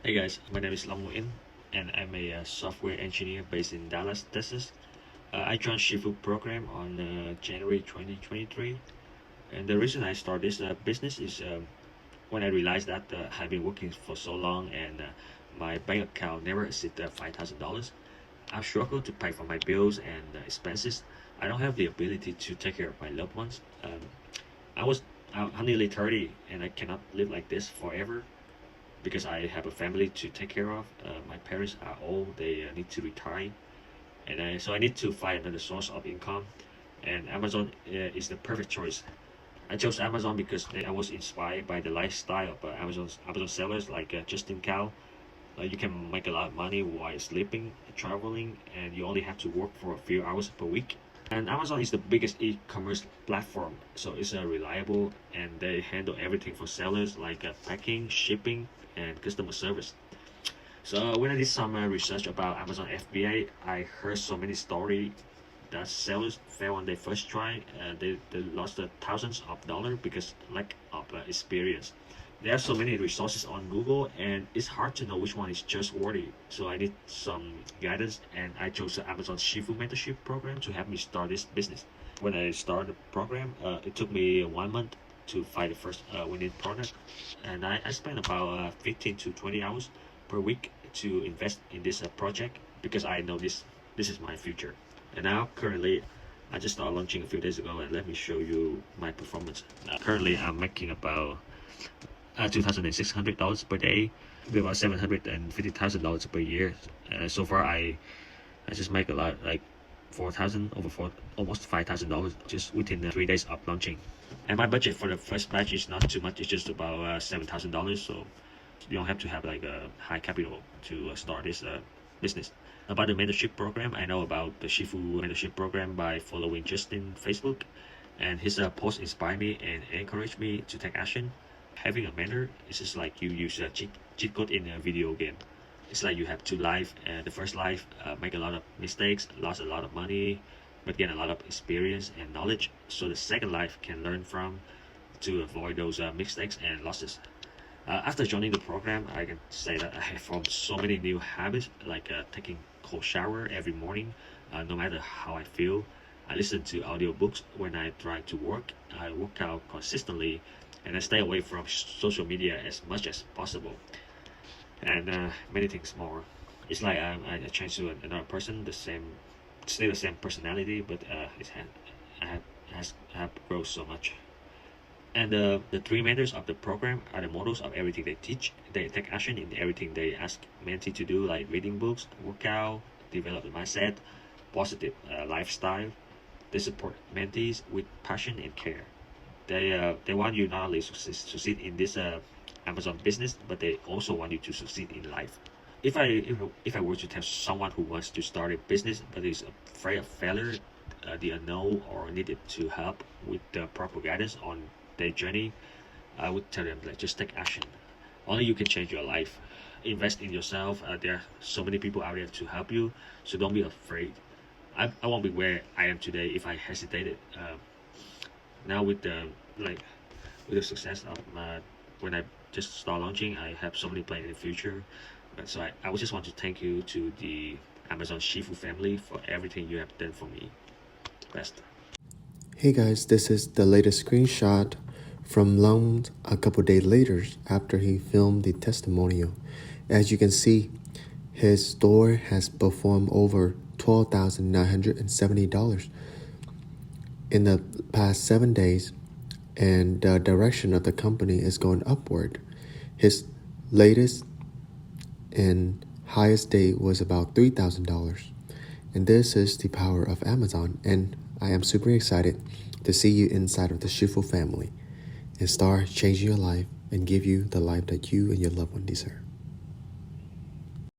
Hey guys, my name is Long In, and I'm a software engineer based in Dallas, Texas. I joined Shifu program on January 2023, and the reason I started this business is when I realized that I've been working for so long and my bank account never exceeded $5,000. I struggle to pay for my bills and expenses. I don't have the ability to take care of my loved ones. I was I'm nearly 30, and I cannot live like this forever because I have a family to take care of. My parents are old; they need to retire, and so I need to find another source of income. And Amazon is the perfect choice. I chose Amazon because I was inspired by the lifestyle of Amazon sellers like Justin Cow. You can make a lot of money while sleeping, traveling, and you only have to work for a few hours per week. And Amazon is the biggest e-commerce platform, so it's reliable, and they handle everything for sellers like packing, shipping, and customer service. So when I did some research about Amazon FBA, I heard so many stories that sellers fail on their first try. They lost thousands of dollars because lack of experience. There are so many resources on Google, and it's hard to know which one is trustworthy. So I need some guidance, and I chose the Amazon Shifu mentorship program to help me start this business. When I started the program, it took me 1 month to find the first winning product, and I spent about 15 to 20 hours per week to invest in this project because I know this is my future. And now currently I just started launching a few days ago, and let me show you my performance. Currently I'm making about $2,600 per day, with about $750,000 per year. So far I just make a lot, like almost $5,000 just within 3 days of launching. And my budget for the first batch is not too much. It's just about $7,000. So you don't have to have like a high capital to start this business. About the mentorship program, I know about the Shifu mentorship program by following Justin Facebook, and his post inspired me and encouraged me to take action. Having a mentor is just like you use a cheat code in a video game. It's like you have two lives, and the first life make a lot of mistakes, lost a lot of money, but gain a lot of experience and knowledge. So the second life can learn from to avoid those mistakes and losses. After joining the program, I can say that I have formed so many new habits, like taking cold shower every morning, no matter how I feel. I listen to audiobooks when I drive to work. I work out consistently, and I stay away from social media as much as possible. And many things more. It's like I change to another person, still the same personality, but have grown so much. And the three mentors of the program are the models of everything they teach. They take action in everything they ask mentee to do, like reading books, workout, develop the mindset, positive lifestyle. They support mentees with passion and care. They want you not only succeed in this Amazon business, but they also want you to succeed in life. If I were to tell someone who wants to start a business but is afraid of failure, the unknown, or needed to help with the proper guidance on their journey, I would tell them, like, just take action. Only you can change your life. Invest in yourself. There are so many people out there to help you, so don't be afraid. I won't be where I am today if I hesitated. Now with the success of when I just start launching, I have so many plans in the future. So I would just want to thank you to the Amazon Shifu family for everything you have done for me. Best. Hey guys, this is the latest screenshot from Long a couple days later after he filmed the testimonial. As you can see, his store has performed over $12,970 in the past 7 days, and the direction of the company is going upward. His latest and highest day was about $3,000. And this is the power of Amazon, and I am super excited to see you inside of the Shifu family and start changing your life and give you the life that you and your loved one deserve.